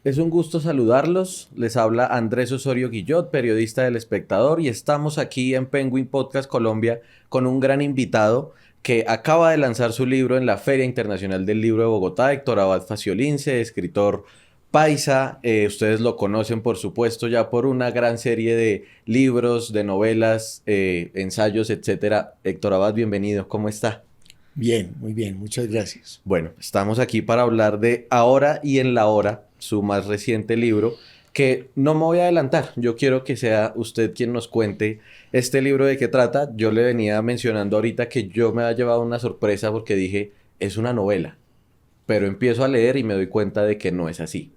Es un gusto saludarlos. Les habla Andrés Osorio Guillot, periodista del Espectador, y estamos aquí en Penguin Podcast Colombia con un gran invitado que acaba de lanzar su libro en la Feria Internacional del Libro de Bogotá, Héctor Abad Faciolince, escritor paisa. Ustedes lo conocen, por supuesto, ya por una gran serie de libros, de novelas, ensayos, etcétera. Héctor Abad, bienvenido. ¿Cómo está? Bien, muy bien, muchas gracias. Bueno, estamos aquí para hablar de Ahora y en la Hora, su más reciente libro, que no me voy a adelantar. Yo quiero que sea usted quien nos cuente este libro de qué trata. Yo le venía mencionando ahorita que yo me ha llevado una sorpresa porque dije, es una novela, pero empiezo a leer y me doy cuenta de que no es así.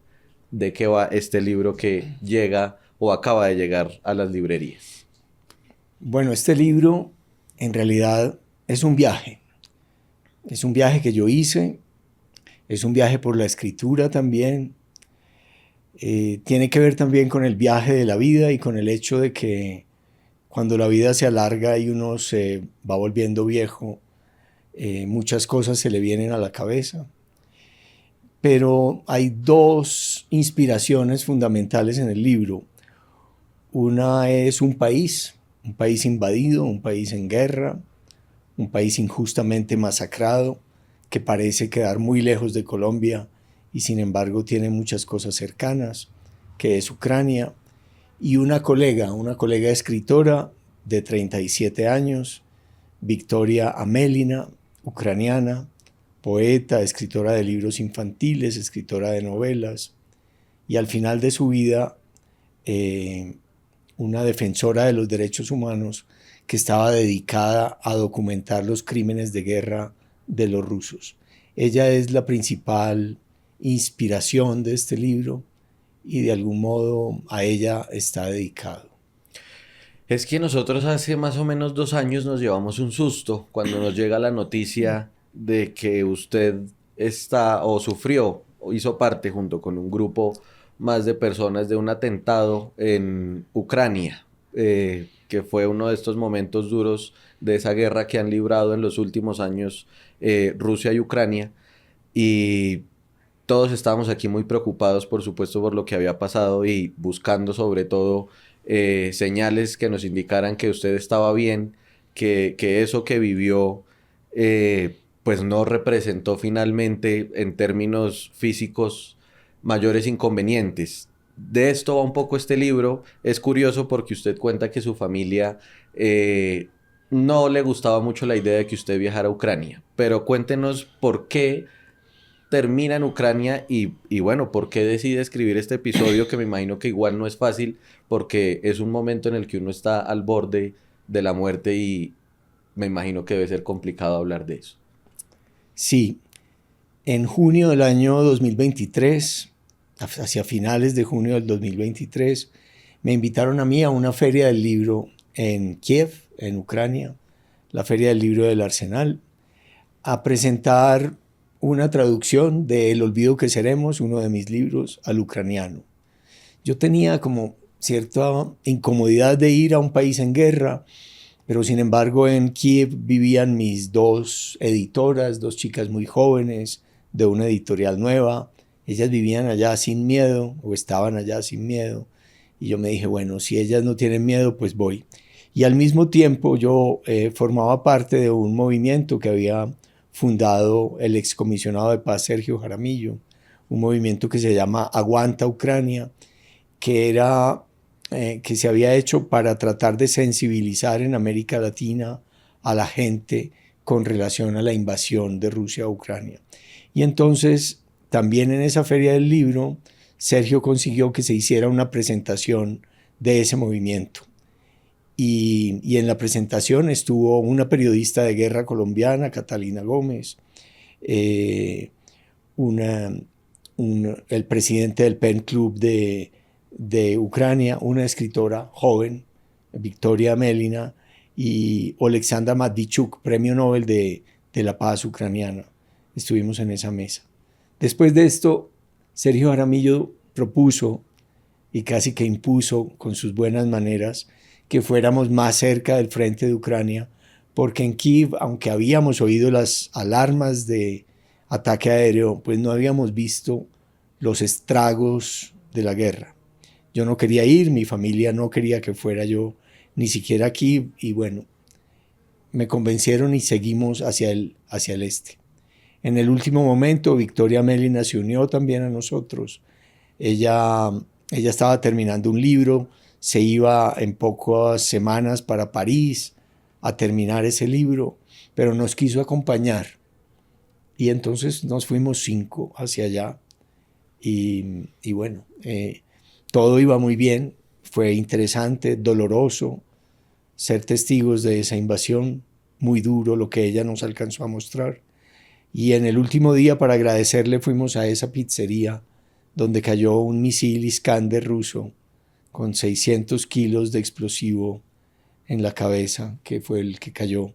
¿De qué va este libro que llega o acaba de llegar a las librerías? Bueno, este libro en realidad es un viaje. Es un viaje que yo hice, es un viaje por la escritura también. Tiene que ver también con el viaje de la vida y con el hecho de que cuando la vida se alarga y uno se va volviendo viejo, muchas cosas se le vienen a la cabeza. Pero hay dos inspiraciones fundamentales en el libro. Una es un país invadido, un país en guerra, un país injustamente masacrado, que parece quedar muy lejos de Colombia y sin embargo tiene muchas cosas cercanas, que es Ucrania, y una colega escritora de 37 años, Victoria Amelina, ucraniana, poeta, escritora de libros infantiles, escritora de novelas, y al final de su vida, una defensora de los derechos humanos que estaba dedicada a documentar los crímenes de guerra de los rusos. Ella es la principal inspiración de este libro y de algún modo a ella está dedicado. Es que nosotros hace más o menos 2 años nos llevamos un susto cuando nos llega la noticia de que usted está o sufrió o hizo parte junto con un grupo más de personas de un atentado en Ucrania, que fue uno de estos momentos duros de esa guerra que han librado en los últimos años Rusia y Ucrania. Y todos estábamos aquí muy preocupados, por supuesto, por lo que había pasado y buscando sobre todo señales que nos indicaran que usted estaba bien, que eso que vivió pues no representó finalmente en términos físicos mayores inconvenientes. De esto va un poco este libro. Es curioso porque usted cuenta que su familia no le gustaba mucho la idea de que usted viajara a Ucrania, pero cuéntenos por qué termina en Ucrania y bueno, ¿por qué decide escribir este episodio que me imagino que igual no es fácil porque es un momento en el que uno está al borde de la muerte y me imagino que debe ser complicado hablar de eso? Sí, en junio del año 2023, hacia finales de junio del 2023, me invitaron a mí a una feria del libro en Kiev, en Ucrania, la feria del libro del Arsenal, a presentar una traducción de El olvido que seremos, uno de mis libros, al ucraniano. Yo tenía como cierta incomodidad de ir a un país en guerra, pero sin embargo en Kiev vivían mis dos editoras, dos chicas muy jóvenes de una editorial nueva. Ellas vivían allá sin miedo o estaban allá sin miedo. Y yo me dije, bueno, si ellas no tienen miedo, pues voy. Y al mismo tiempo yo formaba parte de un movimiento que había fundado el excomisionado de paz Sergio Jaramillo, un movimiento que se llama Aguanta Ucrania, que se había hecho para tratar de sensibilizar en América Latina a la gente con relación a la invasión de Rusia a Ucrania. Y entonces, también en esa feria del libro, Sergio consiguió que se hiciera una presentación de ese movimiento. Y en la presentación estuvo una periodista de guerra colombiana, Catalina Gómez, eh, una, el presidente del PEN Club de Ucrania, una escritora joven, Victoria Melina, y Oleksandra Matvichuk, premio Nobel de la paz ucraniana. Estuvimos en esa mesa. Después de esto, Sergio Jaramillo propuso y casi que impuso con sus buenas maneras que fuéramos más cerca del frente de Ucrania, porque en Kiev, aunque habíamos oído las alarmas de ataque aéreo, pues no habíamos visto los estragos de la guerra. Yo no quería ir, mi familia no quería que fuera yo ni siquiera aquí, y bueno, me convencieron y seguimos hacia el este. En el último momento, Victoria Mélina se unió también a nosotros. Ella estaba terminando un libro, se iba en pocas semanas para París a terminar ese libro, pero nos quiso acompañar. Y entonces nos fuimos 5 hacia allá. Y bueno, todo iba muy bien, fue interesante, doloroso ser testigos de esa invasión, muy duro lo que ella nos alcanzó a mostrar. Y en el último día, para agradecerle, fuimos a esa pizzería donde cayó un misil Iskander ruso con 600 kilos de explosivo en la cabeza, que fue el que cayó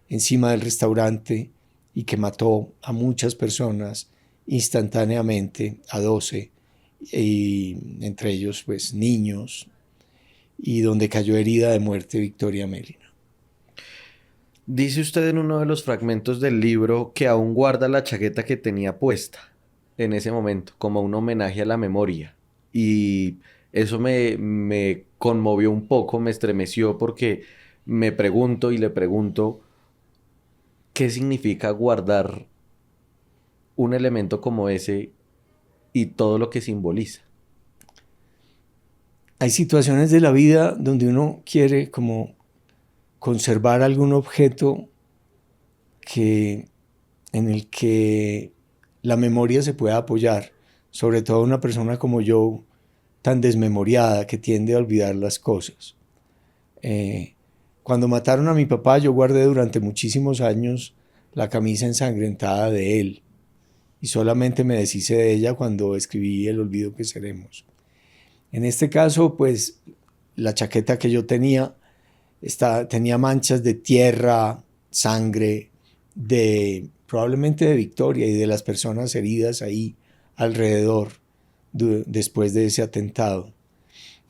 encima del restaurante y que mató a muchas personas instantáneamente, a 12, y entre ellos pues niños, y donde cayó herida de muerte Victoria Mélina. Dice usted en uno de los fragmentos del libro que aún guarda la chaqueta que tenía puesta en ese momento, como un homenaje a la memoria. Y eso me conmovió un poco, me estremeció porque me pregunto y le pregunto qué significa guardar un elemento como ese y todo lo que simboliza. Hay situaciones de la vida donde uno quiere como conservar algún objeto en el que la memoria se pueda apoyar, sobre todo una persona como yo, tan desmemoriada, que tiende a olvidar las cosas. Cuando mataron a mi papá, yo guardé durante muchísimos años la camisa ensangrentada de él, y solamente me deshice de ella cuando escribí El olvido que seremos. En este caso, pues, la chaqueta que yo tenía tenía manchas de tierra, sangre, probablemente de Victoria y de las personas heridas ahí alrededor después de ese atentado.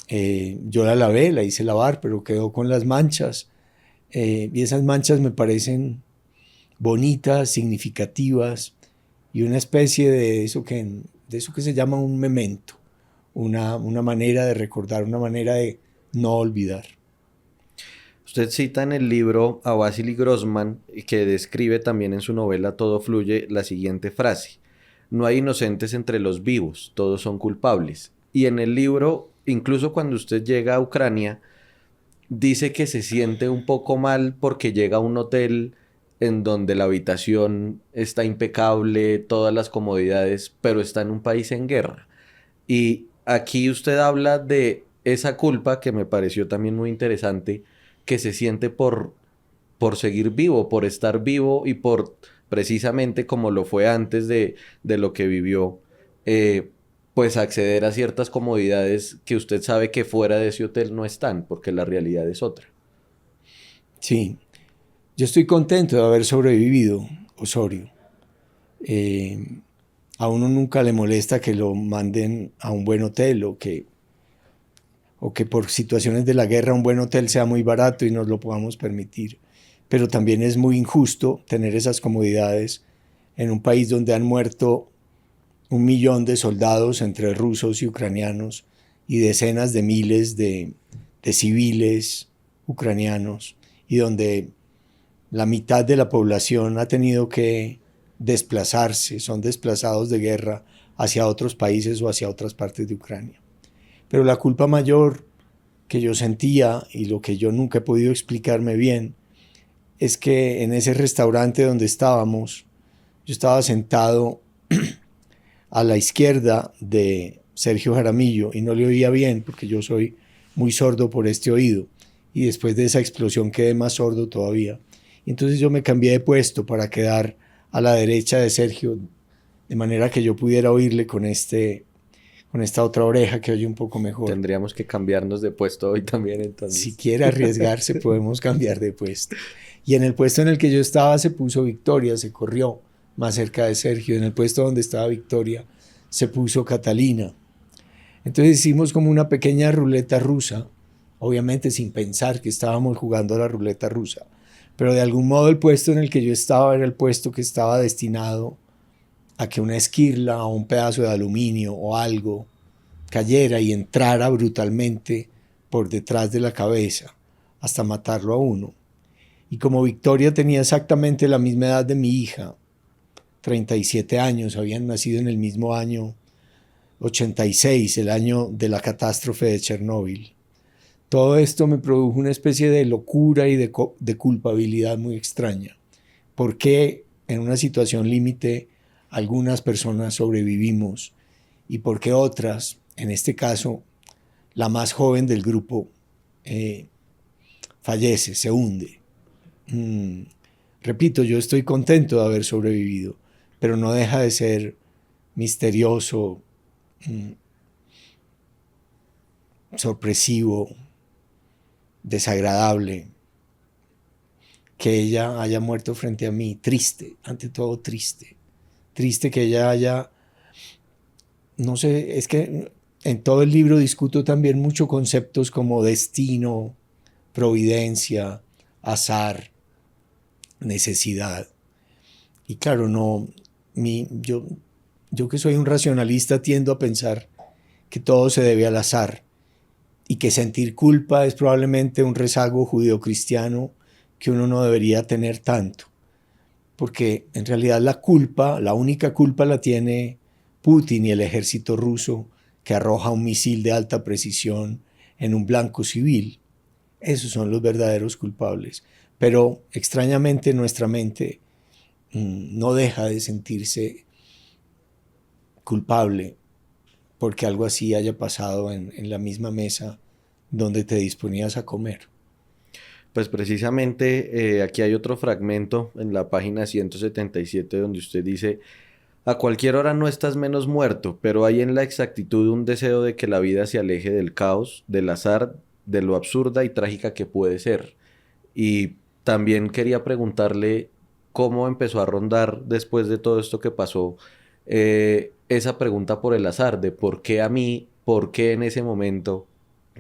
Yo la lavé, la hice lavar, pero quedó con las manchas. Y esas manchas me parecen bonitas, significativas, y una especie de eso que se llama un memento, una manera de recordar, una manera de no olvidar. Usted cita en el libro a Vasily Grossman, que describe también en su novela Todo fluye, la siguiente frase: no hay inocentes entre los vivos, todos son culpables. Y en el libro, incluso cuando usted llega a Ucrania, dice que se siente un poco mal porque llega a un hotel en donde la habitación está impecable, todas las comodidades, pero está en un país en guerra. Y aquí usted habla de esa culpa que me pareció también muy interesante, que se siente por seguir vivo, por estar vivo y por precisamente como lo fue antes de lo que vivió, pues acceder a ciertas comodidades que usted sabe que fuera de ese hotel no están, porque la realidad es otra. Sí, yo estoy contento de haber sobrevivido, Osorio. A uno nunca le molesta que lo manden a un buen hotel o que por situaciones de la guerra un buen hotel sea muy barato y nos lo podamos permitir. Pero también es muy injusto tener esas comodidades en un país donde han muerto 1 millón de soldados entre rusos y ucranianos y decenas de miles de civiles ucranianos, y donde la mitad de la población ha tenido que desplazarse, son desplazados de guerra hacia otros países o hacia otras partes de Ucrania. Pero la culpa mayor que yo sentía, y lo que yo nunca he podido explicarme bien, es que en ese restaurante donde estábamos, yo estaba sentado a la izquierda de Sergio Jaramillo y no le oía bien porque yo soy muy sordo por este oído, y después de esa explosión quedé más sordo todavía. Y entonces yo me cambié de puesto para quedar a la derecha de Sergio, de manera que yo pudiera oírle con esta otra oreja que oye un poco mejor. Tendríamos que cambiarnos de puesto hoy también, entonces. Si quiere arriesgarse, podemos cambiar de puesto. Y en el puesto en el que yo estaba se puso Victoria, se corrió más cerca de Sergio. En el puesto donde estaba Victoria se puso Catalina. Entonces hicimos como una pequeña ruleta rusa, obviamente sin pensar que estábamos jugando a la ruleta rusa. Pero de algún modo el puesto en el que yo estaba era el puesto que estaba destinado a que una esquirla o un pedazo de aluminio o algo cayera y entrara brutalmente por detrás de la cabeza hasta matarlo a uno. Y como Victoria tenía exactamente la misma edad de mi hija, 37 años, habían nacido en el mismo año 86, el año de la catástrofe de Chernóbil. Todo esto me produjo una especie de locura y de culpabilidad muy extraña. ¿Por qué en una situación límite algunas personas sobrevivimos y por qué otras, en este caso la más joven del grupo, fallece, se hunde? Repito, yo estoy contento de haber sobrevivido, pero no deja de ser misterioso, sorpresivo, desagradable que ella haya muerto frente a mí, triste, ante todo triste que ella haya, no sé, es que en todo el libro discuto también muchos conceptos como destino, providencia, azar, necesidad. Y claro, no, yo que soy un racionalista tiendo a pensar que todo se debe al azar y que sentir culpa es probablemente un rezago judeocristiano que uno no debería tener tanto. Porque en realidad la culpa, la única culpa la tiene Putin y el ejército ruso que arroja un misil de alta precisión en un blanco civil. Esos son los verdaderos culpables. Pero extrañamente nuestra mente no deja de sentirse culpable porque algo así haya pasado en la misma mesa donde te disponías a comer. Pues precisamente aquí hay otro fragmento en la página 177 donde usted dice: a cualquier hora no estás menos muerto, pero hay en la exactitud un deseo de que la vida se aleje del caos, del azar, de lo absurda y trágica que puede ser. Y también quería preguntarle cómo empezó a rondar después de todo esto que pasó, esa pregunta por el azar, de por qué a mí, por qué en ese momento,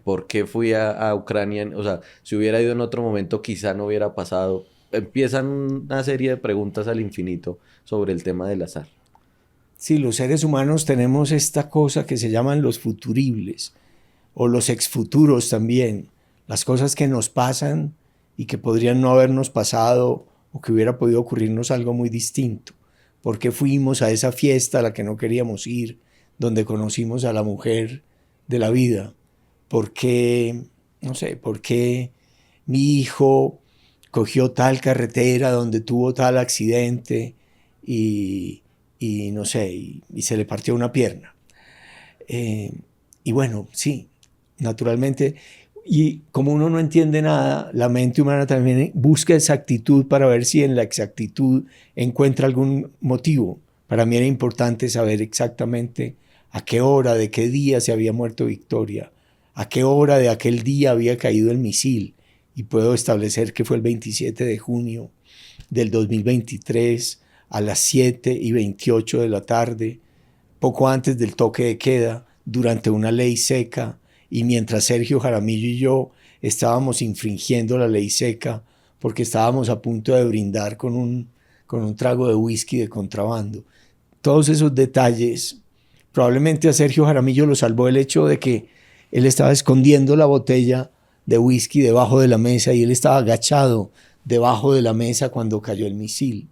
por qué fui a Ucrania, o sea, si hubiera ido en otro momento quizá no hubiera pasado. Empiezan una serie de preguntas al infinito sobre el tema del azar. Sí, los seres humanos tenemos esta cosa que se llaman los futuribles o los exfuturos también, las cosas que nos pasan y que podrían no habernos pasado o que hubiera podido ocurrirnos algo muy distinto. ¿Por qué fuimos a esa fiesta a la que no queríamos ir, donde conocimos a la mujer de la vida? ¿Por qué, no sé, por qué mi hijo cogió tal carretera donde tuvo tal accidente y no sé, y se le partió una pierna? Y bueno, sí, naturalmente, y como uno no entiende nada, la mente humana también busca exactitud para ver si en la exactitud encuentra algún motivo. Para mí era importante saber exactamente a qué hora, de qué día se había muerto Victoria, a qué hora de aquel día había caído el misil, y puedo establecer que fue el 27 de junio del 2023 a las 7:28 de la tarde, poco antes del toque de queda, durante una ley seca, y mientras Sergio Jaramillo y yo estábamos infringiendo la ley seca porque estábamos a punto de brindar con un trago de whisky de contrabando. Todos esos detalles, probablemente a Sergio Jaramillo lo salvó el hecho de que él estaba escondiendo la botella de whisky debajo de la mesa y él estaba agachado debajo de la mesa cuando cayó el misil.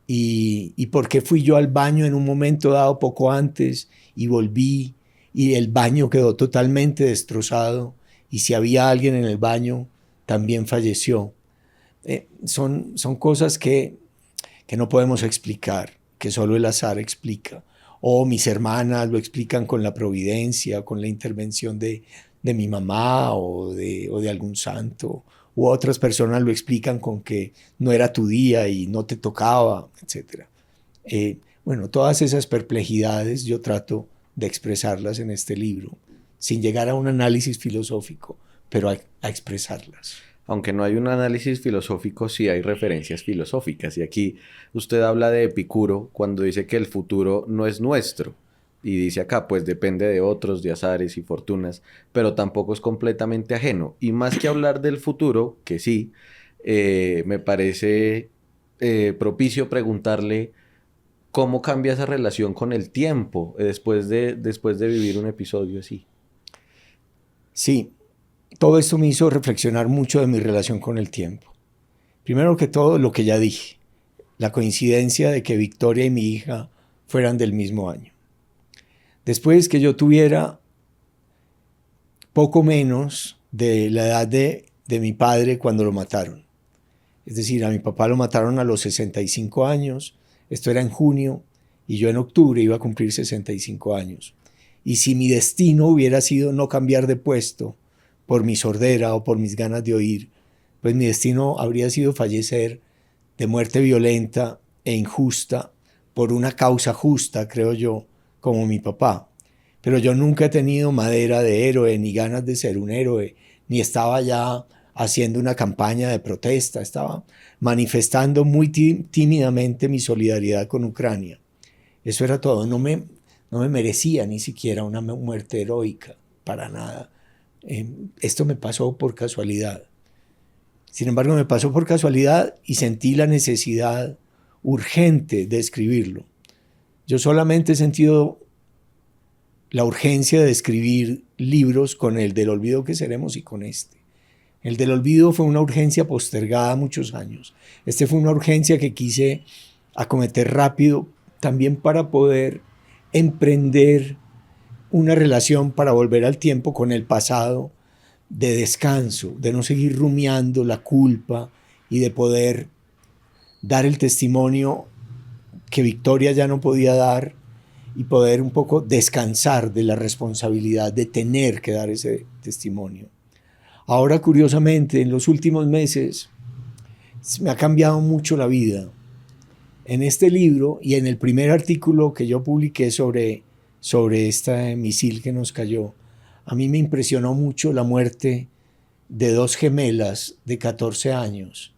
Y por qué fui yo al baño en un momento dado poco antes y volví y el baño quedó totalmente destrozado y si había alguien en el baño también falleció. Son cosas que no podemos explicar, que solo el azar explica. O mis hermanas lo explican con la providencia, con la intervención de mi mamá o de algún santo, u otras personas lo explican con que no era tu día y no te tocaba, etc. Bueno, todas esas perplejidades yo trato de expresarlas en este libro, sin llegar a un análisis filosófico, pero a expresarlas. Aunque no hay un análisis filosófico, sí hay referencias filosóficas. Y aquí usted habla de Epicuro cuando dice que el futuro no es nuestro. Y dice acá, pues depende de otros, de azares y fortunas, pero tampoco es completamente ajeno. Y más que hablar del futuro, que sí, me parece propicio preguntarle ¿cómo cambia esa relación con el tiempo después de vivir un episodio así? Sí, todo esto me hizo reflexionar mucho de mi relación con el tiempo. Primero que todo, lo que ya dije, la coincidencia de que Victoria y mi hija fueran del mismo año. Después que yo tuviera poco menos de la edad de mi padre cuando lo mataron. Es decir, a mi papá lo mataron a los 65 años, esto era en junio, y yo en octubre iba a cumplir 65 años. Y si mi destino hubiera sido no cambiar de puesto por mi sordera o por mis ganas de oír, pues mi destino habría sido fallecer de muerte violenta e injusta por una causa justa, creo yo, como mi papá. Pero yo nunca he tenido madera de héroe, ni ganas de ser un héroe, ni estaba ya haciendo una campaña de protesta, estaba manifestando muy tímidamente mi solidaridad con Ucrania. Eso era todo, no me merecía ni siquiera una muerte heroica, para nada. Esto me pasó por casualidad. Sin embargo, me pasó por casualidad y sentí la necesidad urgente de escribirlo. Yo solamente he sentido la urgencia de escribir libros con el del olvido que seremos y con este. El del olvido fue una urgencia postergada muchos años. Este fue una urgencia que quise acometer rápido, también para poder emprender una relación para volver al tiempo con el pasado, de descanso, de no seguir rumiando la culpa y de poder dar el testimonio que Victoria ya no podía dar y poder un poco descansar de la responsabilidad de tener que dar ese testimonio. Ahora, curiosamente, en los últimos meses me ha cambiado mucho la vida. En este libro y en el primer artículo que yo publiqué sobre este misil que nos cayó, a mí me impresionó mucho la muerte de dos gemelas de 14 años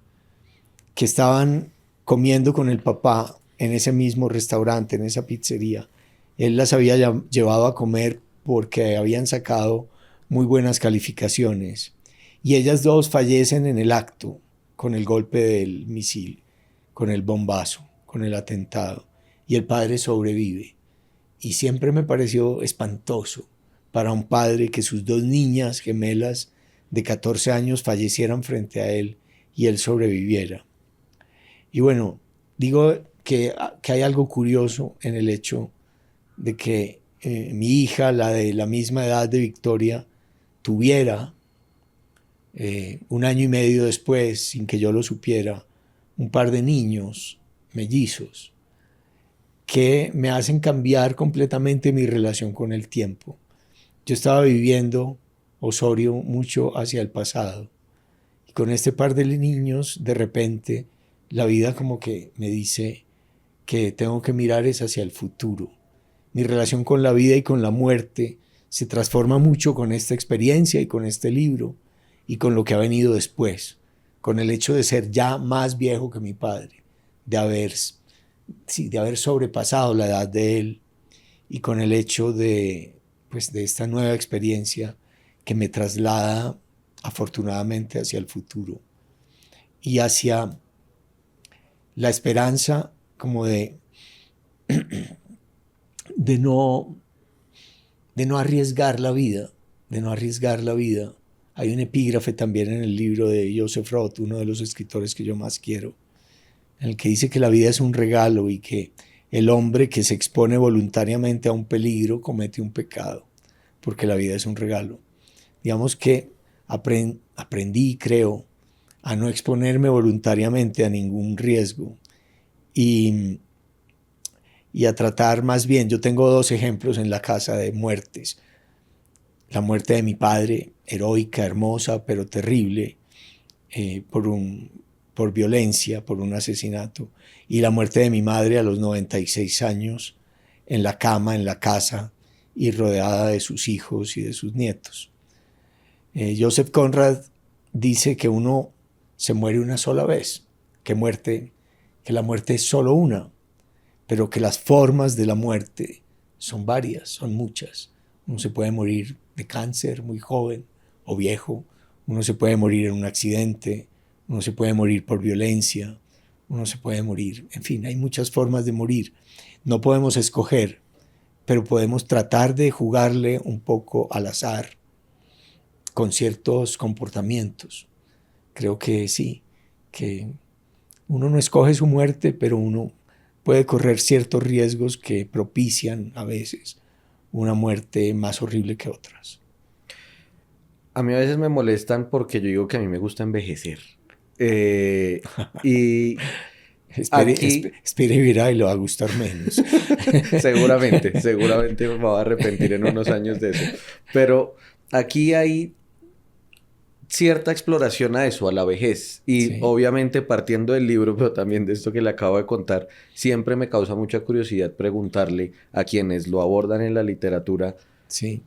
que estaban comiendo con el papá en ese mismo restaurante, en esa pizzería. Él las había llevado a comer porque habían sacado muy buenas calificaciones. Y ellas dos fallecen en el acto con el golpe del misil, con el bombazo, con el atentado. Y el padre sobrevive. Y siempre me pareció espantoso para un padre que sus dos niñas gemelas de 14 años fallecieran frente a él y él sobreviviera. Y bueno, digo que hay algo curioso en el hecho de que mi hija, la de la misma edad de Victoria, tuviera un año y medio después, sin que yo lo supiera, un par de niños mellizos que me hacen cambiar completamente mi relación con el tiempo. Yo estaba viviendo Osorio mucho hacia el pasado y con este par de niños, de repente, la vida como que me dice que tengo que mirar es hacia el futuro. Mi relación con la vida y con la muerte se transforma mucho con esta experiencia y con este libro y con lo que ha venido después, con el hecho de ser ya más viejo que mi padre, de haber sobrepasado la edad de él y con el hecho de esta nueva experiencia que me traslada afortunadamente hacia el futuro y hacia la esperanza como de no arriesgar la vida, de no arriesgar la vida. Hay un epígrafe también en el libro de Joseph Roth, uno de los escritores que yo más quiero, en el que dice que la vida es un regalo y que el hombre que se expone voluntariamente a un peligro comete un pecado, porque la vida es un regalo. Digamos que aprendí, creo, a no exponerme voluntariamente a ningún riesgo y a tratar más bien. Yo tengo dos ejemplos en la casa de muertes. La muerte de mi padre, heroica, hermosa, pero terrible, por violencia, por un asesinato, y la muerte de mi madre a los 96 años, en la cama, en la casa, y rodeada de sus hijos y de sus nietos. Joseph Conrad dice que uno se muere una sola vez, que la muerte es solo una, pero que las formas de la muerte son varias, son muchas. Uno se puede morir de cáncer muy joven o viejo, uno se puede morir en un accidente, uno se puede morir por violencia, uno se puede morir. En fin, hay muchas formas de morir. No podemos escoger, pero podemos tratar de jugarle un poco al azar con ciertos comportamientos. Creo que sí, que uno no escoge su muerte, pero uno puede correr ciertos riesgos que propician a veces una muerte más horrible que otras. A mí a veces me molestan porque yo digo que a mí me gusta envejecer. Y aquí, Espere y verá y le va a gustar menos. seguramente me voy a arrepentir en unos años de eso. Pero aquí hay cierta exploración a eso, a la vejez. Y Sí, obviamente partiendo del libro, pero también de esto que le acabo de contar, siempre me causa mucha curiosidad preguntarle a quienes lo abordan en la literatura sí,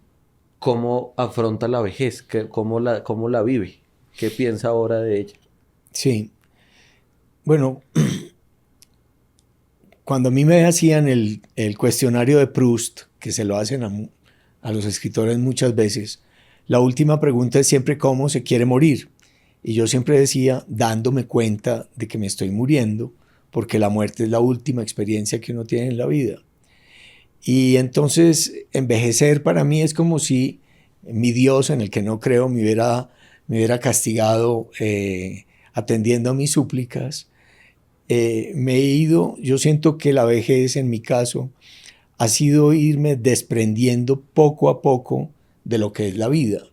cómo afronta la vejez, cómo la vive, qué piensa ahora de ella. sí. Bueno, cuando a mí me hacían el cuestionario de Proust, que se lo hacen a los escritores muchas veces, la última pregunta es siempre cómo se quiere morir. Y yo siempre decía, dándome cuenta de que me estoy muriendo, porque la muerte es la última experiencia que uno tiene en la vida. Y entonces envejecer para mí es como si mi Dios, en el que no creo, me hubiera castigado atendiendo a mis súplicas. Me he ido, yo siento que la vejez en mi caso ha sido irme desprendiendo poco a poco de lo que es la vida.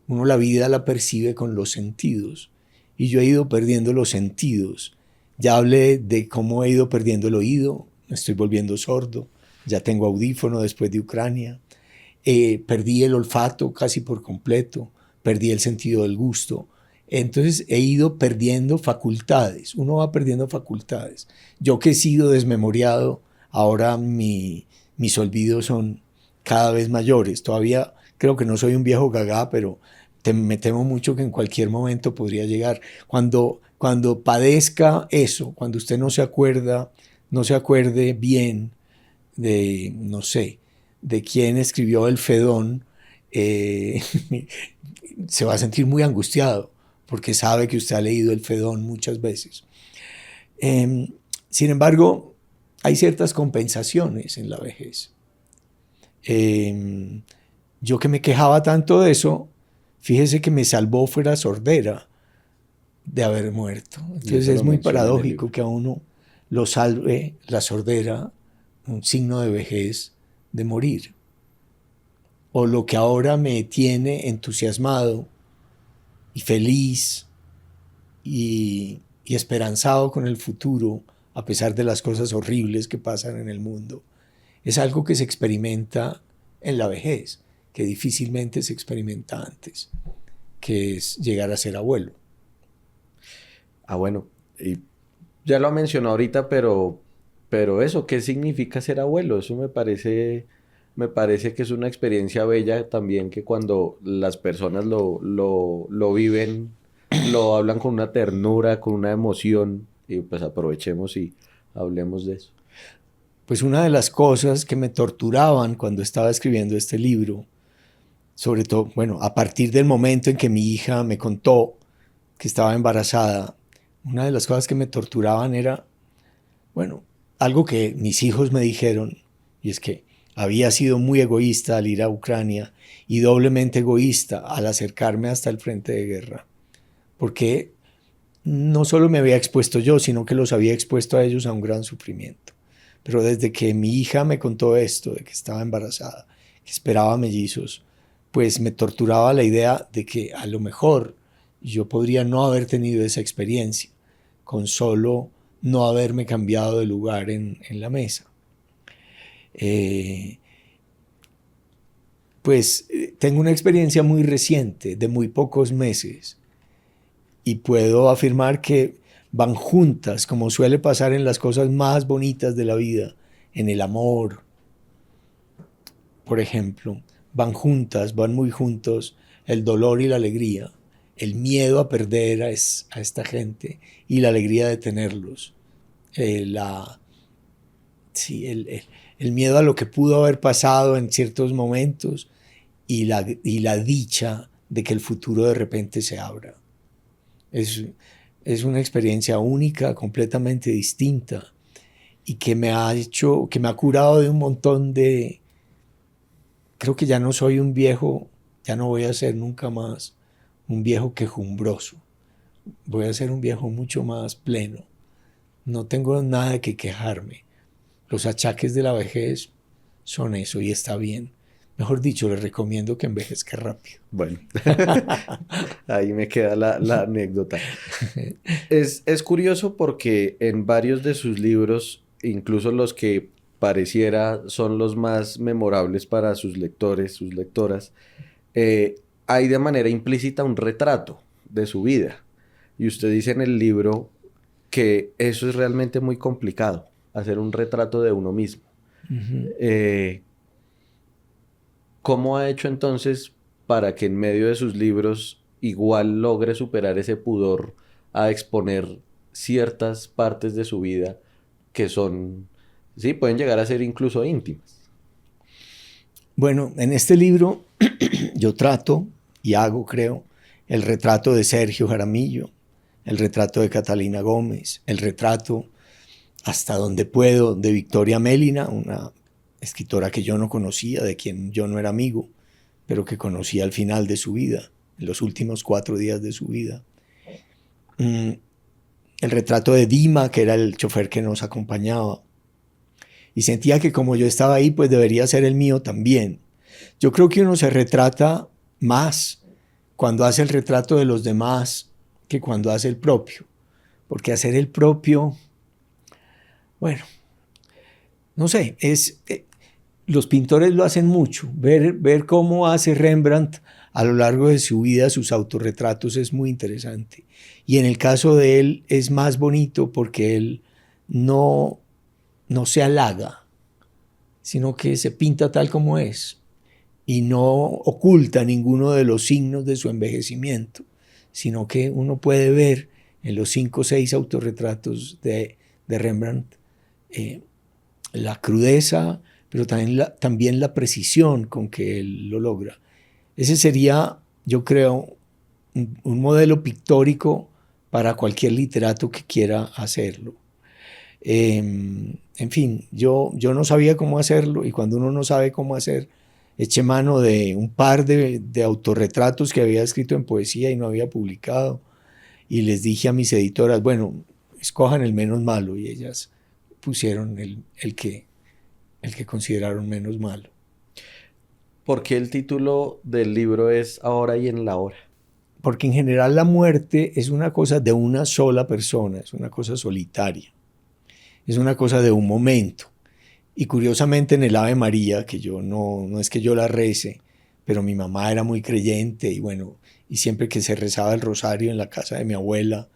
Uno la vida la percibe con los sentidos y yo he ido perdiendo los sentidos. Ya hablé de cómo he ido perdiendo el oído, me estoy volviendo sordo, ya tengo audífono después de Ucrania, perdí el olfato casi por completo, perdí el sentido del gusto. Entonces he ido perdiendo facultades, uno va perdiendo facultades. Yo que he sido desmemoriado, ahora mis olvidos son cada vez mayores. Todavía creo que no soy un viejo gagá, pero me temo mucho que en cualquier momento podría llegar. Cuando padezca eso, cuando usted no se acuerda, no se acuerde bien de, no sé, de quién escribió el Fedón, eh, se va a sentir muy angustiado porque sabe que usted ha leído el Fedón muchas veces. Sin embargo, hay ciertas compensaciones en la vejez. Yo que me quejaba tanto de eso, fíjese que me salvó fue la sordera de haber muerto. Y Entonces eso es lo muy menciona en el paradójico libro. que a uno lo salve la sordera, un signo de vejez, de morir. O lo que ahora me tiene entusiasmado y feliz y esperanzado con el futuro, a pesar de las cosas horribles que pasan en el mundo, es algo que se experimenta en la vejez, que difícilmente se experimenta antes, que es llegar a ser abuelo. Ah, bueno, y ya lo ha mencionado ahorita, pero eso, ¿qué significa ser abuelo? Eso me parece que es una experiencia bella también que cuando las personas lo viven, lo hablan con una ternura, con una emoción, y pues aprovechemos y hablemos de eso. Pues una de las cosas que me torturaban cuando estaba escribiendo este libro, sobre todo, bueno, a partir del momento en que mi hija me contó que estaba embarazada, una de las cosas que me torturaban era, bueno, algo que mis hijos me dijeron, y es que había sido muy egoísta al ir a Ucrania y doblemente egoísta al acercarme hasta el frente de guerra, porque no solo me había expuesto yo, sino que los había expuesto a ellos a un gran sufrimiento. Pero desde que mi hija me contó esto, de que estaba embarazada, que esperaba mellizos, pues me torturaba la idea de que a lo mejor yo podría no haber tenido esa experiencia, con solo no haberme cambiado de lugar en la mesa. Eh, tengo una experiencia muy reciente, de muy pocos meses, y puedo afirmar que van juntas, como suele pasar en las cosas más bonitas de la vida, en el amor, por ejemplo, van juntas, van muy juntos el dolor y la alegría, el miedo a perder a esta gente y la alegría de tenerlos, la, sí, el miedo a lo que pudo haber pasado en ciertos momentos y la dicha de que el futuro de repente se abra. Es, es una experiencia única, completamente distinta y que me ha curado de un montón de... Creo que ya no soy un viejo, ya no voy a ser nunca más un viejo quejumbroso. Voy a ser un viejo mucho más pleno. No tengo nada de que quejarme. Los achaques de la vejez son eso y está bien. Mejor dicho, les recomiendo que envejezca rápido. Bueno, ahí me queda la anécdota. Es curioso porque en varios de sus libros, incluso los que pareciera son los más memorables para sus lectores, sus lectoras, hay de manera implícita un retrato de su vida. Y usted dice en el libro que eso es realmente muy complicado, hacer un retrato de uno mismo. Eh, ¿Cómo ha hecho entonces para que en medio de sus libros igual logre superar ese pudor a exponer ciertas partes de su vida que son, sí, pueden llegar a ser incluso íntimas? Bueno, en este libro yo trato y hago, creo, el retrato de Sergio Jaramillo, el retrato de Catalina Gómez, el retrato hasta donde puedo de Victoria Mélina, una escritora que yo no conocía, de quien yo no era amigo, pero que conocí al final de su vida, en los últimos 4 días de su vida. El retrato de Dima, que era el chofer que nos acompañaba. Y sentía que como yo estaba ahí, pues debería ser el mío también. Yo creo que uno se retrata más cuando hace el retrato de los demás que cuando hace el propio. Porque hacer el propio, bueno, no sé, los pintores lo hacen mucho. Ver cómo hace Rembrandt a lo largo de su vida sus autorretratos es muy interesante. Y en el caso de él es más bonito porque él no se halaga, sino que se pinta tal como es y no oculta ninguno de los signos de su envejecimiento, sino que uno puede ver en los 5 o 6 autorretratos de Rembrandt la crudeza, pero también la precisión con que él lo logra. Ese sería, yo creo, un modelo pictórico para cualquier literato que quiera hacerlo. En fin, yo no sabía cómo hacerlo y cuando uno no sabe cómo hacer, eché mano de un par de autorretratos que había escrito en poesía y no había publicado y les dije a mis editoras, bueno, escojan el menos malo y ellas pusieron el que consideraron menos malo. ¿Por qué el título del libro es Ahora y en la hora? Porque en general la muerte es una cosa de una sola persona, es una cosa solitaria, es una cosa de un momento. Y curiosamente en el Ave María, que yo no es que yo la rece, pero mi mamá era muy creyente y bueno, y siempre que se rezaba el rosario en la casa de mi abuela,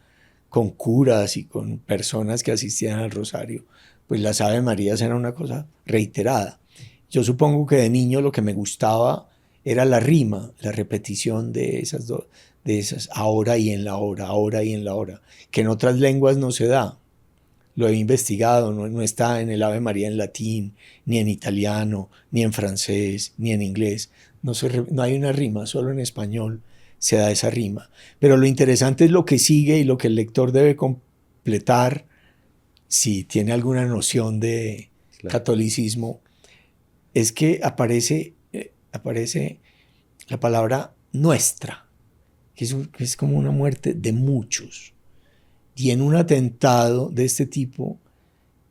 con curas y con personas que asistían al rosario, pues las Ave Marías eran una cosa reiterada. Yo supongo que de niño lo que me gustaba era la rima, la repetición de esas dos, de esas ahora y en la hora, ahora y en la hora, que en otras lenguas no se da. Lo he investigado, no está en el Ave María en latín, ni en italiano, ni en francés, ni en inglés. No hay una rima, solo en español se da esa rima. Pero lo interesante es lo que sigue y lo que el lector debe completar si tiene alguna noción de catolicismo, es que aparece la palabra nuestra, que es como una muerte de muchos. Y en un atentado de este tipo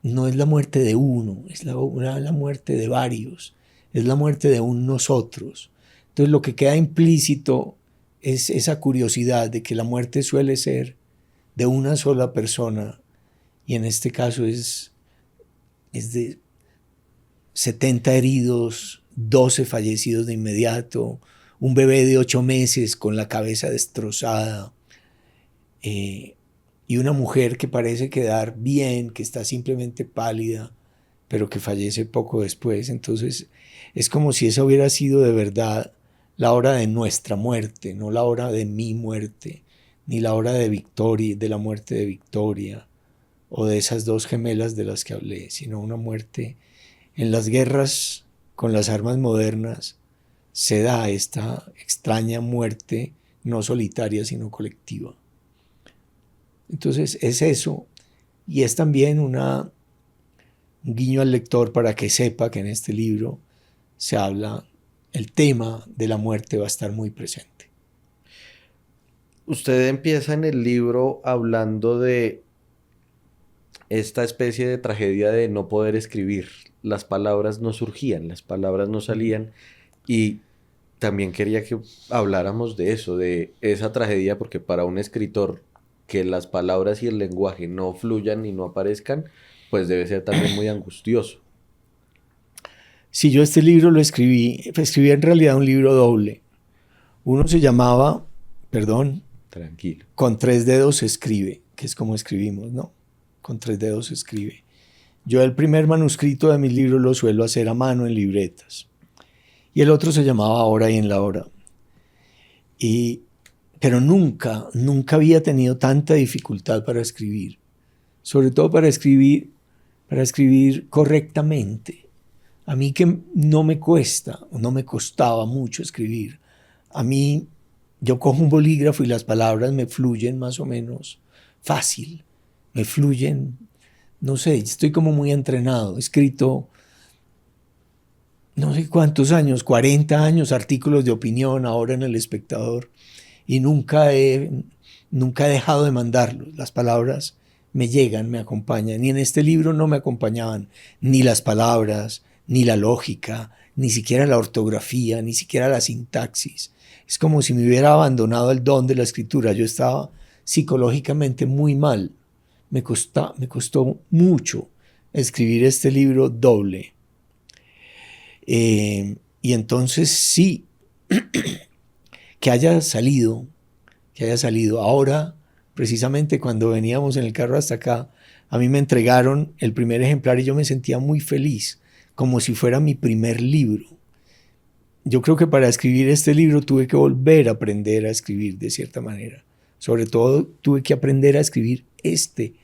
no es la muerte de uno, es la muerte de varios, es la muerte de un nosotros. Entonces lo que queda implícito es esa curiosidad de que la muerte suele ser de una sola persona y en este caso es de 70 heridos, 12 fallecidos de inmediato, un bebé de 8 meses con la cabeza destrozada, y una mujer que parece quedar bien, que está simplemente pálida, pero que fallece poco después. Entonces es como si esa hubiera sido de verdad la hora de nuestra muerte, no la hora de mi muerte, ni la hora de Victoria, de la muerte de Victoria, o de esas 2 gemelas de las que hablé, sino una muerte. En las guerras con las armas modernas se da esta extraña muerte, no solitaria, sino colectiva. Entonces es eso, y es también un guiño al lector para que sepa que en este libro se habla, el tema de la muerte va a estar muy presente. Usted empieza en el libro hablando de esta especie de tragedia de no poder escribir. Las palabras no surgían, las palabras no salían y también quería que habláramos de eso, de esa tragedia, porque para un escritor que las palabras y el lenguaje no fluyan y no aparezcan, pues debe ser también muy angustioso. Si yo este libro lo escribí en realidad un libro doble. Uno se llamaba, perdón, Tranquilo. Con tres dedos se escribe, que es como escribimos, ¿no? Con tres dedos se escribe. Yo el primer manuscrito de mis libros lo suelo hacer a mano en libretas. Y el otro se llamaba Ahora y en la hora. Pero nunca había tenido tanta dificultad para escribir. Sobre todo para escribir correctamente. A mí que no me cuesta, o no me costaba mucho escribir. A mí, yo cojo un bolígrafo y las palabras me fluyen más o menos fácil. Me fluyen, no sé, estoy como muy entrenado. He escrito no sé cuántos años, 40 años, artículos de opinión ahora en El Espectador, y nunca he dejado de mandarlos. Las palabras me llegan, me acompañan, y en este libro no me acompañaban ni las palabras, ni la lógica, ni siquiera la ortografía, ni siquiera la sintaxis. Es como si me hubiera abandonado el don de la escritura. Yo estaba psicológicamente muy mal. Me costó mucho escribir este libro doble. Y entonces sí, que haya salido ahora, precisamente cuando veníamos en el carro hasta acá, a mí me entregaron el primer ejemplar y yo me sentía muy feliz, como si fuera mi primer libro. Yo creo que para escribir este libro tuve que volver a aprender a escribir de cierta manera. Sobre todo tuve que aprender a escribir este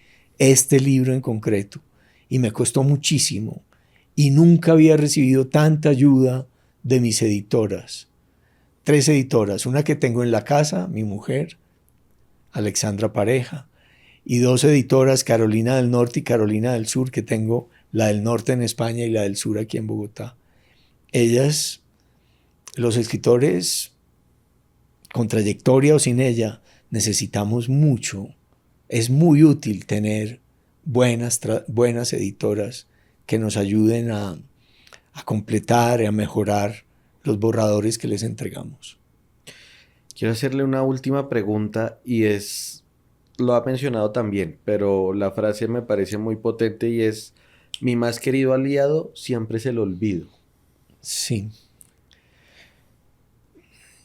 libro en concreto. Y me costó muchísimo. Y nunca había recibido tanta ayuda de mis editoras. 3 editoras, una que tengo en la casa, mi mujer, Alexandra Pareja, y 2 editoras, Carolina del Norte y Carolina del Sur, que tengo la del norte en España y la del sur aquí en Bogotá. Ellas, los escritores con trayectoria o sin ella, necesitamos mucho. Es muy útil tener buenas editoras que nos ayuden a completar y a mejorar los borradores que les entregamos. Quiero hacerle una última pregunta y lo ha mencionado también, pero la frase me parece muy potente y es: mi más querido aliado siempre es el olvido. Sí.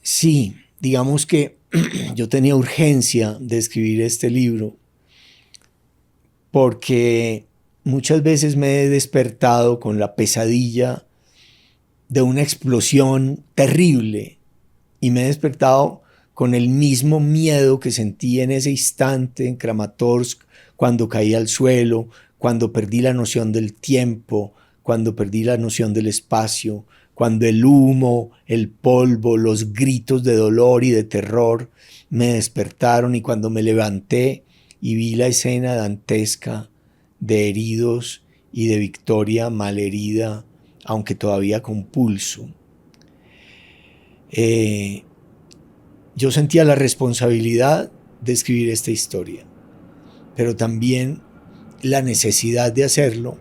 Sí, digamos que yo tenía urgencia de escribir este libro porque muchas veces me he despertado con la pesadilla de una explosión terrible y me he despertado con el mismo miedo que sentí en ese instante en Kramatorsk, cuando caí al suelo, cuando perdí la noción del tiempo, cuando perdí la noción del espacio, cuando el humo, el polvo, los gritos de dolor y de terror me despertaron, y cuando me levanté y vi la escena dantesca de heridos y de Victoria malherida, aunque todavía con pulso. Yo sentía la responsabilidad de escribir esta historia, pero también la necesidad de hacerlo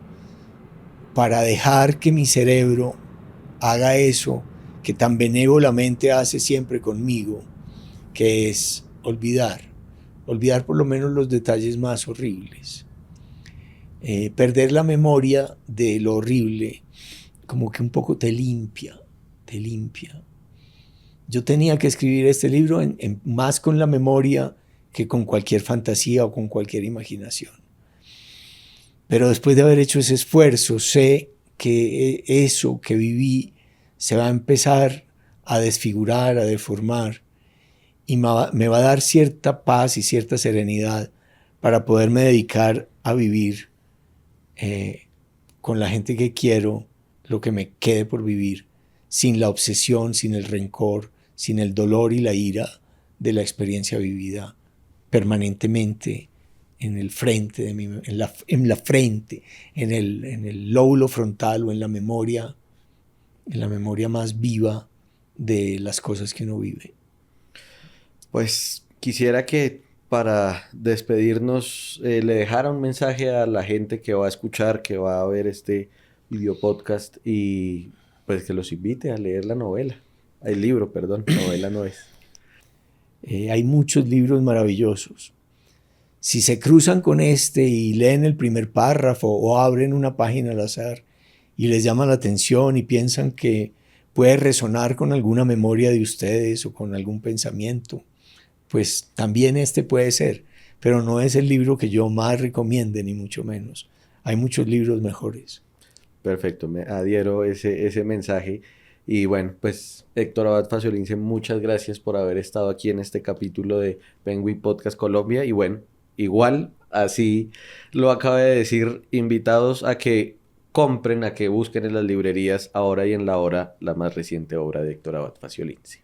para dejar que mi cerebro haga eso que tan benévolamente hace siempre conmigo, que es olvidar por lo menos los detalles más horribles. Perder la memoria de lo horrible como que un poco te limpia. Yo tenía que escribir este libro más con la memoria que con cualquier fantasía o con cualquier imaginación. Pero después de haber hecho ese esfuerzo, sé que eso que viví se va a empezar a desfigurar, a deformar, y me va a dar cierta paz y cierta serenidad para poderme dedicar a vivir con la gente que quiero, lo que me quede por vivir, sin la obsesión, sin el rencor, sin el dolor y la ira de la experiencia vivida permanentemente en el frente, en la frente, en el lóbulo frontal o en la memoria más viva de las cosas que uno vive. Pues quisiera que para despedirnos le dejara un mensaje a la gente que va a escuchar, que va a ver este video podcast y pues que los invite a leer la novela. El libro, perdón, novela no es. Hay muchos libros maravillosos. Si se cruzan con este y leen el primer párrafo o abren una página al azar y les llama la atención y piensan que puede resonar con alguna memoria de ustedes o con algún pensamiento, pues también este puede ser, pero no es el libro que yo más recomiende, ni mucho menos. Hay muchos libros mejores. Perfecto, me adhiero ese mensaje. Y bueno, pues Héctor Abad Faciolince, muchas gracias por haber estado aquí en este capítulo de Penguin Podcast Colombia. Y bueno, igual, así lo acaba de decir, invitados a que compren, a que busquen en las librerías Ahora y en la Hora la más reciente obra de Héctor Abad Faciolince.